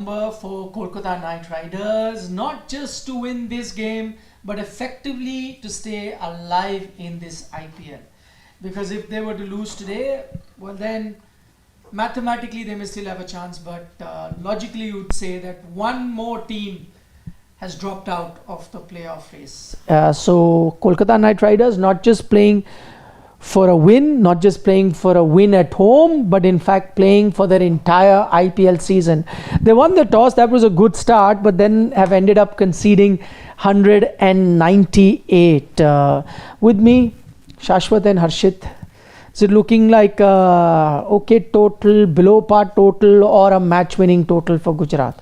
For Kolkata Knight Riders, not just to win this game, but effectively to stay alive in this IPL. Because if they were to lose today, well then mathematically they may still have a chance, but logically you would say that one more team has dropped out of the playoff race. So Kolkata Knight Riders not just playing for a win, not just playing for a win at home, but in fact playing for their entire IPL season. They won the toss, that was a good start, but then have ended up conceding 198. With me, Shashwat and Harshit, is it looking like okay total, below par total, or a match winning total for Gujarat?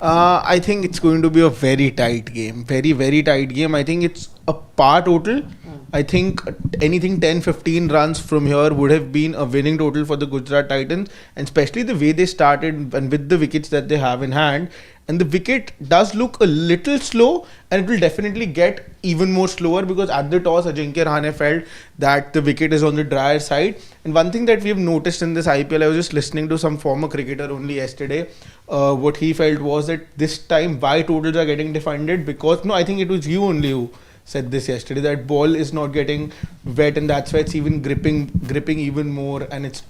I think it's going to be a very tight game. Very, very tight game. I think it's a par total. I think anything 10-15 runs from here would have been a winning total for the Gujarat Titans, and especially the way they started and with the wickets that they have in hand. And the wicket does look a little slow, and it will definitely get even more slower because at the toss, Ajinkya Rahane felt that the wicket is on the drier side. And one thing that we have noticed in this IPL, I was just listening to some former cricketer only yesterday. What he felt was that this time why totals are getting defended because, no, I think it was you only who said this yesterday, that ball is not getting wet and that's why it's even gripping even more, and it's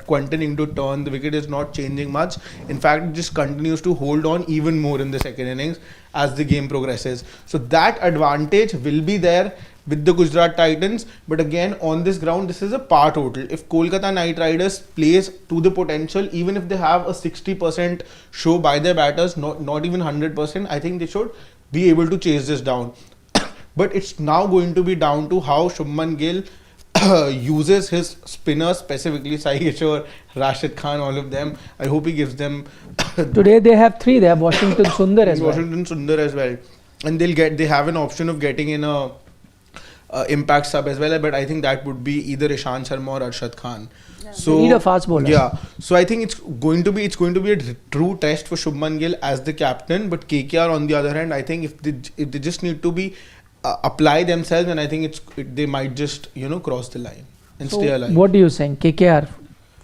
continuing to turn. The wicket is not changing much. In fact, it just continues to hold on even more in the second innings as the game progresses. So that advantage will be there with the Gujarat Titans, but again on this ground this is a par total. If Kolkata Knight Riders plays to the potential, even if they have a 60% show by their batters, not even 100%, I think they should be able to chase this down. But it's now going to be down to how Shubhman Gill uses his spinners, specifically Sai Kishore, Rashid Khan, all of them. I hope he gives them. Today they have three. They have Washington Sundar as well. Washington Sundar as well, and they have an option of getting in a impact sub as well. But I think that would be either Ishan Sharma or Arshad Khan. Yeah. So they need a fast bowler. Yeah. So I think it's going to be a true test for Shubhman Gill as the captain. But KKR on the other hand, I think if they just need to be apply themselves, and I think they might just cross the line and stay alive. What do you saying? KKR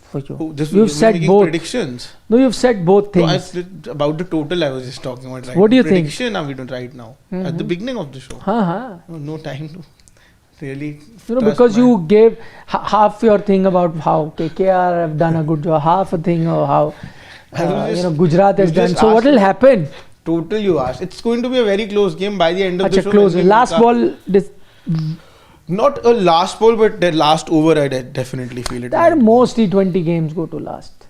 for you? You've said both predictions. No, you've said both things. No, about the total I was just talking about. Right what do you prediction think? We don't right now at the beginning of the show. No time to really. Because you gave half your thing about how KKR have done a good job, half a thing or how Gujarat has done. So what will happen? Total you asked. It's going to be a very close game by the end of the show. Close. Last ball. Not a last ball, but the last over. I definitely feel it. Most T20 games go to last.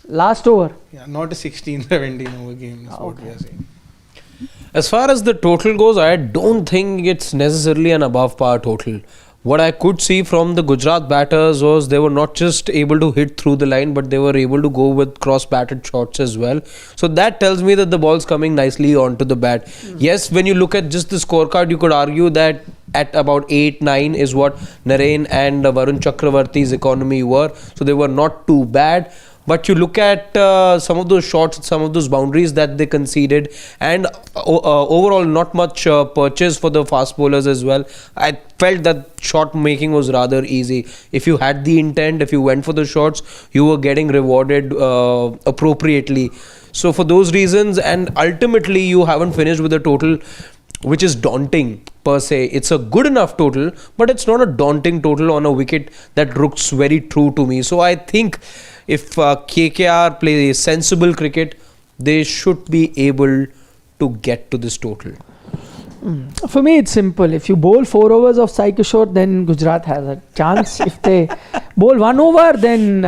Last over. Yeah, not a 16-17 over game. That's what we are saying. As far as the total goes, I don't think it's necessarily an above par total. What I could see from the Gujarat batters was they were not just able to hit through the line, but they were able to go with cross-batted shots as well. So that tells me that the ball's coming nicely onto the bat. Yes, when you look at just the scorecard, you could argue that at about 8-9 is what Narain and Varun Chakravarti's economy were. So they were not too bad. But you look at some of those shots, some of those boundaries that they conceded, and overall not much purchase for the fast bowlers as well. I felt that shot making was rather easy. If you had the intent, if you went for the shots, you were getting rewarded appropriately. So for those reasons, and ultimately you haven't finished with a total which is daunting per se. It's a good enough total, but it's not a daunting total on a wicket that looks very true to me. So I think if KKR play sensible cricket, they should be able to get to this total. For me, it's simple. If you bowl 4 overs of Sai Kishore, then Gujarat has a chance. If they bowl 1 over, then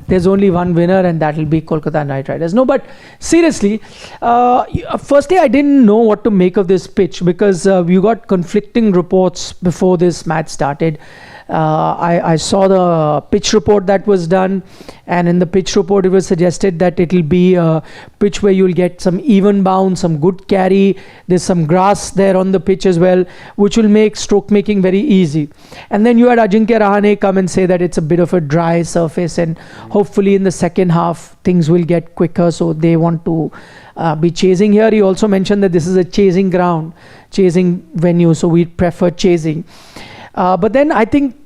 there's only one winner, and that will be Kolkata Knight Riders. No, but seriously, firstly, I didn't know what to make of this pitch because we got conflicting reports before this match started. I saw the pitch report that was done, and in the pitch report it was suggested that it will be a pitch where you'll get some even bounce, some good carry. There's some grass there on the pitch as well, which will make stroke making very easy. And then you had Ajinkya Rahane come and say that it's a bit of a dry surface, and hopefully in the second half things will get quicker, so they want to be chasing here. He also mentioned that this is a chasing ground, chasing venue, so we prefer chasing. But then I think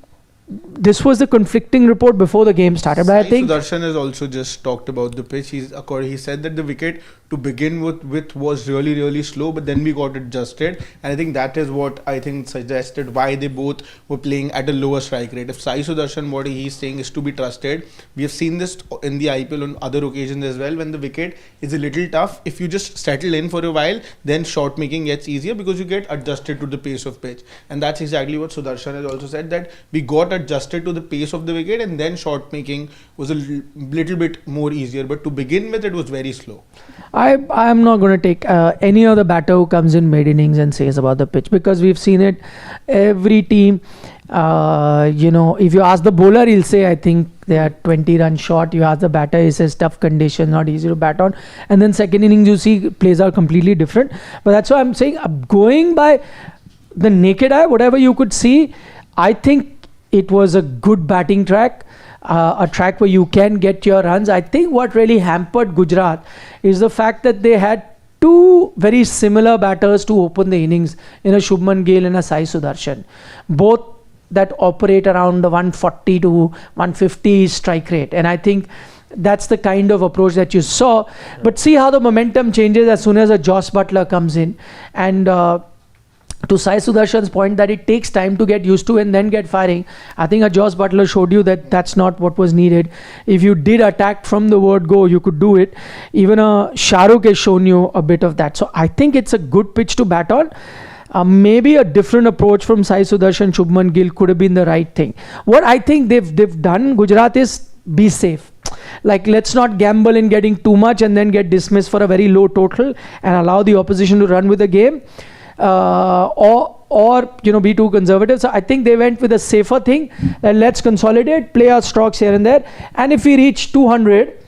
this was the conflicting report before the game started. But I think Sudarshan has also just talked about the pitch. He said that the wicket to begin with was really slow, but then we got adjusted, and I think that is what I think suggested why they both were playing at a lower strike rate. If Sai Sudarshan, what he's saying is to be trusted, we have seen this in the IPL on other occasions as well. When the wicket is a little tough, if you just settle in for a while, then shot making gets easier because you get adjusted to the pace of pitch, and that's exactly what Sudarshan has also said, that we got adjusted to the pace of the wicket, and then shot making was a little bit more easier. But to begin with, it was very slow. I'm not going to take any other batter who comes in mid innings and says about the pitch, because we've seen it every team. If you ask the bowler, he'll say, I think they are 20 runs short. You ask the batter, he says tough condition, not easy to bat on. And then second innings, you see plays are completely different. But that's why I'm saying, going by the naked eye, whatever you could see, I think it was a good batting track. A track where you can get your runs. I think what really hampered Gujarat is the fact that they had two very similar batters to open the innings in a Shubhman Gill and a Sai Sudarshan. Both that operate around the 140 to 150 strike rate. And I think that's the kind of approach that you saw. But see how the momentum changes as soon as a Joss Buttler comes in. And to Sai Sudarshan's point that it takes time to get used to and then get firing, I think a Joss Buttler showed you that that's not what was needed. If you did attack from the word go, you could do it. Even a Shahrukh has shown you a bit of that. So I think it's a good pitch to bat on. Maybe a different approach from Sai Sudarshan, Shubhman Gill could have been the right thing. What I think they've done, Gujarat, is be safe. Like, let's not gamble in getting too much and then get dismissed for a very low total and allow the opposition to run with the game. Or be too conservative. So I think they went with a safer thing. Let's consolidate, play our strokes here and there, and if we reach 200,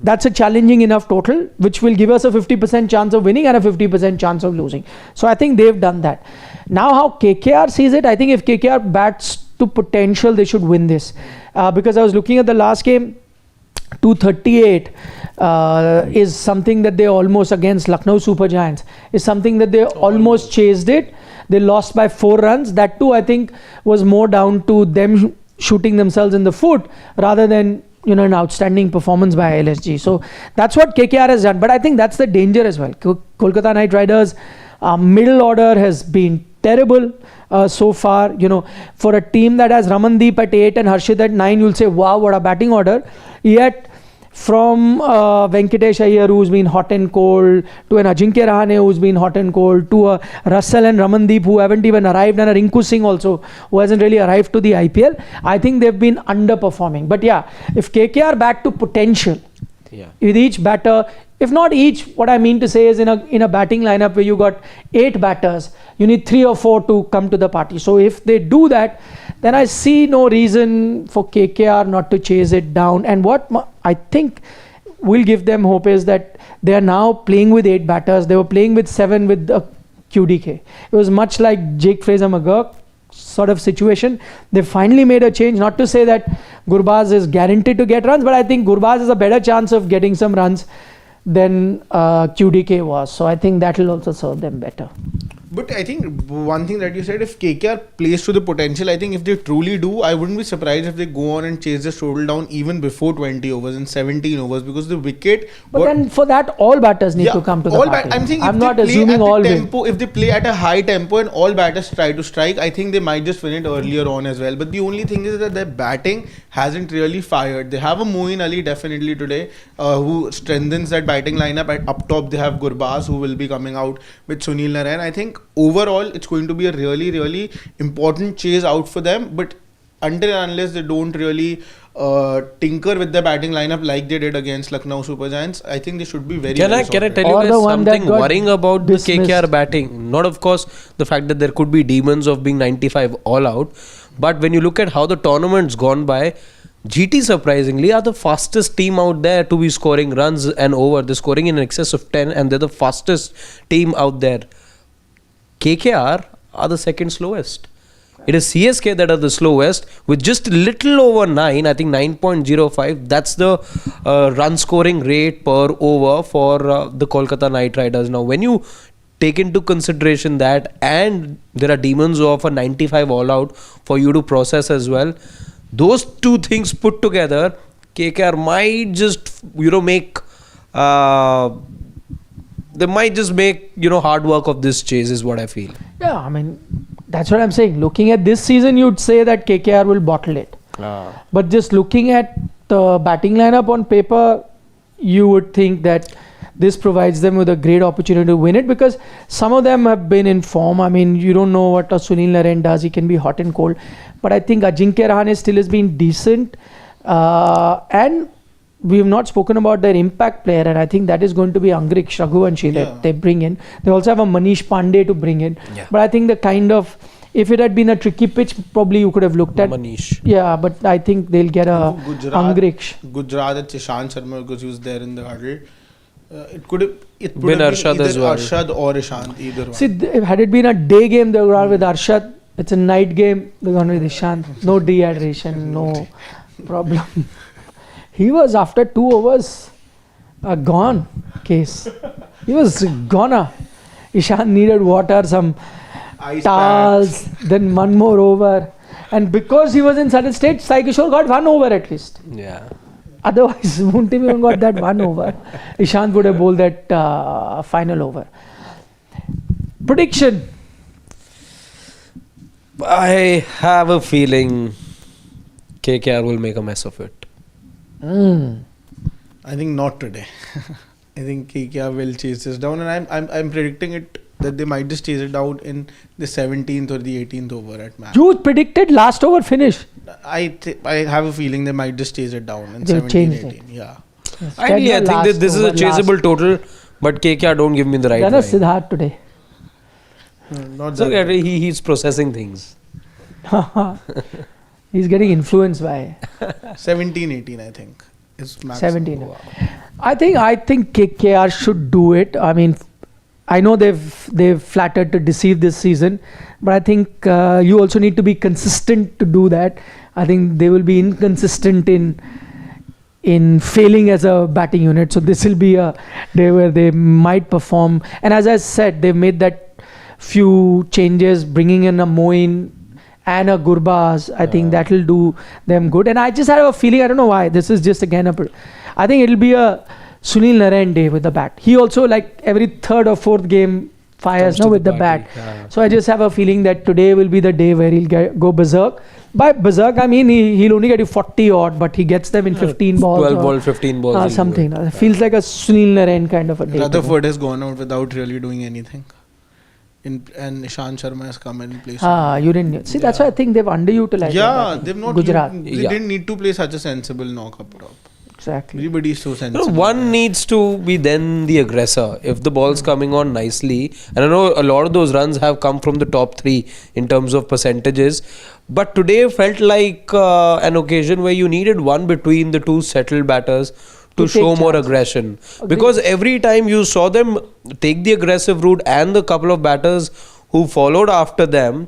that's a challenging enough total, which will give us a 50% chance of winning and a 50% chance of losing. So I think they've done that. Now how KKR sees it, I think if KKR bats to potential, they should win this, because I was looking at the last game. 238 is something that they almost, against Lucknow Super Giants, is something that they almost chased it. They lost by 4 runs. That too, I think, was more down to them shooting themselves in the foot rather than an outstanding performance by LSG. So that's what KKR has done. But I think that's the danger as well. Kolkata Knight Riders middle order has been terrible so far. For a team that has Ramandeep at 8 and Harshit at 9, you'll say, wow, what a batting order. Yet from Venkatesh Iyer, who's been hot and cold, to an Ajinkya Rahane, who's been hot and cold, to a Russell and Ramandeep, who haven't even arrived, and a Rinku Singh also, who hasn't really arrived to the IPL, I think they've been underperforming. But yeah, if KKR bat to potential, with each batter, if not each, what I mean to say is in a batting lineup where you got 8 batters, you need 3 or 4 to come to the party. So if they do that, then I see no reason for KKR not to chase it down. And what I think will give them hope is that they are now playing with 8 batters. They were playing with 7 with QDK. It was much like Jake Fraser-McGurk sort of situation. They finally made a change. Not to say that Gurbaz is guaranteed to get runs, but I think Gurbaz has a better chance of getting some runs than QDK was. So I think that will also serve them better. But I think one thing that you said, if KKR plays to the potential, I think if they truly do, I wouldn't be surprised if they go on and chase this total down even before 20 overs and 17 overs, because the wicket... But then for that, all batters need to come to the party. I'm saying I'm not assuming all tempo, if they play at a high tempo and all batters try to strike, I think they might just win it earlier on as well. But the only thing is that their batting hasn't really fired. They have a Moeen Ali definitely today, who strengthens that batting lineup. Up top, they have Gurbaz, who will be coming out with Sunil Narayan. I think overall it's going to be a really important chase out for them, but until and unless they don't really tinker with the batting lineup like they did against Lucknow Super Giants, I think they should be very Can I tell you guys something worrying about the KKR batting? Not of course the fact that there could be demons of being 95 all out, but when you look at how the tournament's gone by, GT surprisingly are the fastest team out there to be scoring runs and over. They're scoring in excess of 10 and they're the fastest team out there. KKR are the second slowest. It is CSK that are the slowest with just a little over 9, I think 9.05. That's the run scoring rate per over for the Kolkata Knight Riders. Now, when you take into consideration that, and there are demons of a 95 all out for you to process as well. Those two things put together, KKR might just make they might just make hard work of this chase, is what I feel. Yeah, I mean, that's what I'm saying. Looking at this season, you'd say that KKR will bottle it. But just looking at the batting lineup on paper, you would think that this provides them with a great opportunity to win it, because some of them have been in form. I mean, you don't know what a Sunil Narine does. He can be hot and cold. But I think Ajinkya Rahane still has been decent. And we have not spoken about their impact player, and I think that is going to be Angrich Raghuvanshi that they bring in. They also have a Manish Pandey to bring in. Yeah. But I think if it had been a tricky pitch, probably you could have looked at Manish. Yeah, but I think they'll get a Angrich. Gujarat at Ishant Sharma, because he was there in the huddle. It would have been Arshad as well. Arshad or Ishant, either one. See, had it been a day game, they would have gone with Arshad. It's a night game, they're gone with Ishant. No dehydration, no problem. He was, after 2 overs, a gone case. He was gone. Ishant needed water, some Ice towels, then one more over. And because he was in certain state, Sai Kishore got 1 over at least. Yeah. Otherwise, wouldn't have even got that 1 over. Ishant would have bowled that final over. Prediction. I have a feeling KKR will make a mess of it. I think not today. I think KKR will chase this down, and I'm predicting it that they might just chase it down in the 17th or the 18th over at match. You predicted last over finish. I have a feeling they might just chase it down in They'll 17, change 18. Yeah. Ideally, I think that this is a chaseable total, but KKR don't give me the right Done line. a Siddharth today. Not So that. he's processing things. He's getting influenced by 17, 18, I think. Is max. 17. Wow. I think KKR should do it. I mean, I know they've flattered to deceive this season, but I think you also need to be consistent to do that. I think they will be inconsistent in failing as a batting unit. So this will be a day where they might perform. And as I said, they've made that few changes, bringing in a Moin and a Gurbaz. I think that will do them good. And I just have a feeling, I don't know why, this is just again I think it'll be a Sunil Narine day with the bat. He also, like every 3rd or 4th game, fires with the bat. Yeah. So I just have a feeling that today will be the day where he'll go berserk. By berserk, I mean he'll only get you 40 odd, but he gets them in 15 balls. 12 balls, 15 balls. Something. It feels like a Sunil Narine kind of a day. Rutherford has gone out without really doing anything. And Ishant Sharma has come in and placed. You didn't see. That's why I think they've underutilized. Yeah, they've not. Gujarat. They didn't need to play such a sensible knock-up top. Exactly. Everybody is so sensible. One needs to be then the aggressor. If the ball's coming on nicely, and I know a lot of those runs have come from the top 3 in terms of percentages, but today felt like an occasion where you needed one between the 2 settled batters to show more aggression. Because every time you saw them take the aggressive route, and the couple of batters who followed after them,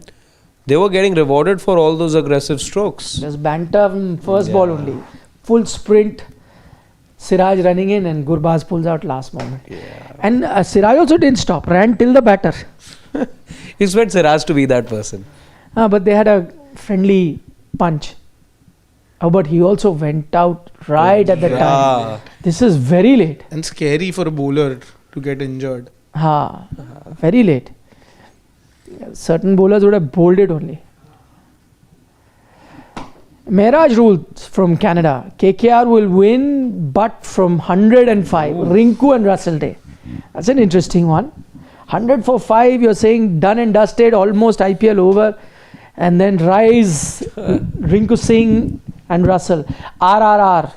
they were getting rewarded for all those aggressive strokes. Just banter first ball only. Full sprint. Siraj running in and Gurbaz pulls out last moment. Yeah. And Siraj also didn't stop. Ran till the batter. You expect Siraj to be that person. But they had a friendly punch. But he also went out right at the time. This is very late. And scary for a bowler to get injured. Very late. Certain bowlers would have bowled it only. Mehraj rules from Canada. KKR will win, but from 105. Rinku and Russell Day. That's an interesting one. 100 for 5, you're saying done and dusted, almost IPL over. And then Rise, Rinku Singh and Russell. RRR.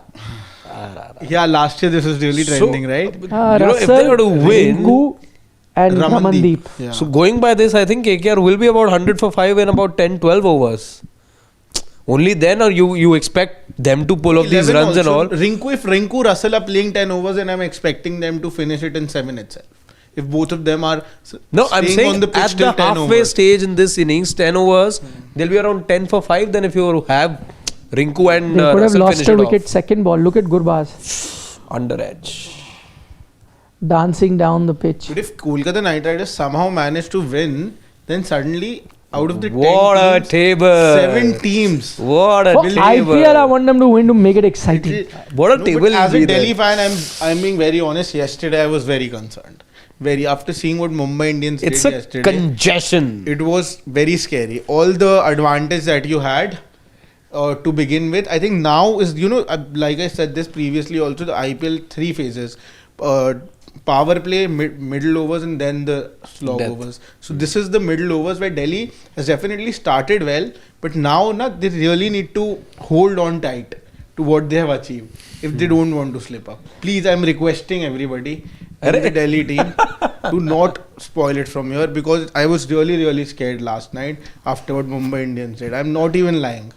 Yeah, last year this was really trending, right? Russell, if they were to win, Rinku and Ramandeep. Yeah. So going by this, I think KKR will be about 100 for 5 in about 10-12 overs. Only then are you expect them to pull off these runs also. And all. If Rinku, Russell are playing 10 overs, and I'm expecting them to finish it in 7 itself. If both of them are I'm saying on the pitch at the halfway stage in this innings, 10 overs, they'll be around 10 for 5. Then if you have Rinku and they could have Russell lost finish a it wicket off. second ball. Look at Gurbaz. Under edge. dancing down the pitch. But if Kolkata Knight Riders somehow manage to win, then suddenly out of the What 10 a teams, table! 7 teams. What a For table! IPL, I want them to win to make it exciting. What a No, table but as will a be Delhi there. fan, I'm being very honest. Yesterday, I was very concerned. Very after seeing what Mumbai Indians It's did a yesterday. congestion. It was very scary. All the advantage that you had to begin with, I think now is, like I said this previously also, the IPL 3 phases. Power play, middle overs, and then the slog Death. overs. So this is the middle overs where Delhi has definitely started well, but now they really need to hold on tight to what they have achieved if they don't want to slip up. Please, I'm requesting everybody in the Delhi team to not spoil it from here, because I was really scared last night after what Mumbai Indians did. I'm not even lying.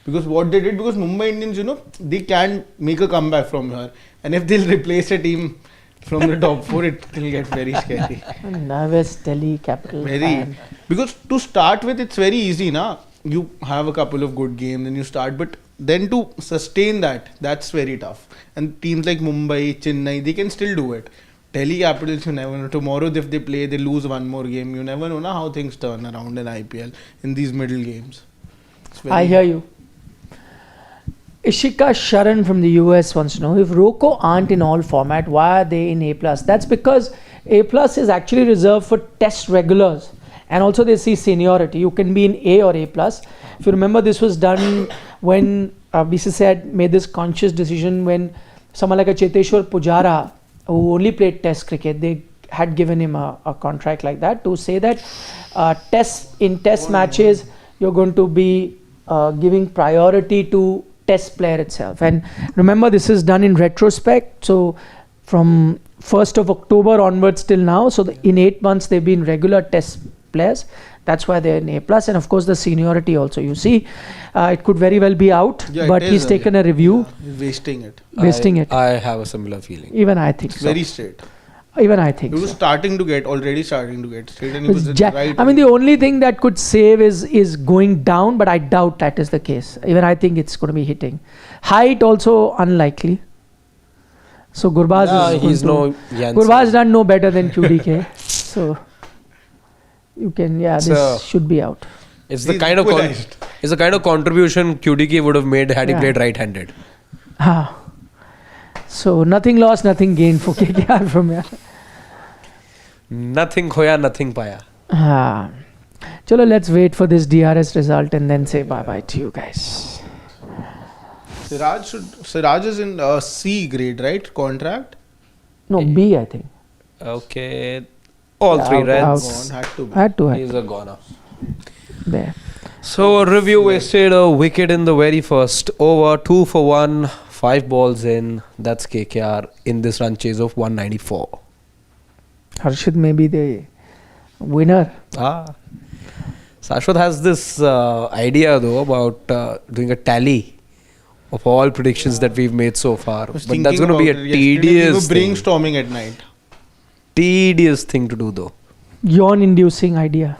Because what they did, because Mumbai Indians, they can make a comeback from here. And if they'll replace a team from the top 4, it will get very scary. Nervous Delhi capital. fan. Because to start with, it's very easy, na? You have a couple of good games and you start, but then to sustain that's very tough. And teams like Mumbai, Chennai, they can still do it. Delhi Capitals, you never know. Tomorrow, if they play, they lose one more game. You never know how things turn around in IPL in these middle games. I hear you. Ishika Sharan from the US wants to know, if Rocco aren't in all format, why are they in A+? That's because A+ is actually reserved for test regulars, and also they see seniority. You can be in A or A+. If you remember, this was done when BCCI had made this conscious decision when someone like a Cheteshwar Pujara, who only played test cricket, they had given him a contract like that to say that test matches, you're going to be giving priority to test player itself. And remember, this is done in retrospect, so from 1st of October onwards till now, so in 8 months they've been regular test players. That's why they're in A+, and of course the seniority also, you see, it could very well be out, but he's taken a review. He's wasting it. I have a similar feeling. Even I think so. Very straight. Even I think He was so. already starting to get straight, and he was right. I mean, the only thing that could save is going down, but I doubt that is the case. Even I think it's going to be hitting. Height also unlikely. So Gurbaz Gurbaz done no better than QDK. So you can, this should be out. It's the kind of contribution QDK would have made had he played right-handed. So nothing lost, nothing gained for KKR from here. Nothing khoya, nothing paya. Chalo, let's wait for this DRS result and then say bye-bye to you guys. Siraj is in C grade, right? Contract? No, B, I think. Okay. All 3 reds. Had to. He's a goner. There. So a review wasted a wicket in the very first over, 2 for 1, 5 balls in. That's KKR in this run chase of 194. Harshit may be the winner. Shashwat has this idea though about doing a tally of all predictions that we've made so far. But that's going to be a tedious brainstorming at night. Tedious thing to do though. Yawn-inducing idea.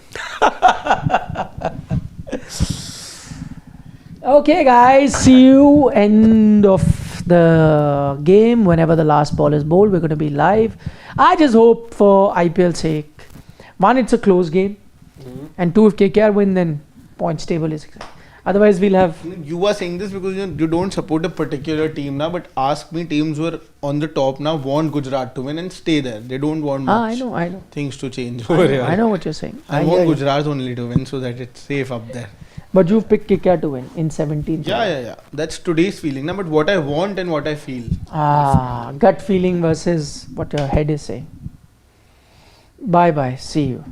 Okay, guys. See you end of the game. Whenever the last ball is bowled, we're going to be live. I just hope for IPL's sake, 1, it's a close game, and 2, if KKR win, then points table is exact. Otherwise, we'll have. You are saying this because you don't support a particular team now, but ask me, teams who are on the top now want Gujarat to win and stay there. They don't want much I know. things to change over here. I know what you're saying. I want Gujarat only to win so that it's safe up there. But you've picked KKR to win in 17. Yeah. That's today's feeling. But what I want and what I feel. Gut feeling versus what your head is saying. Bye-bye. See you.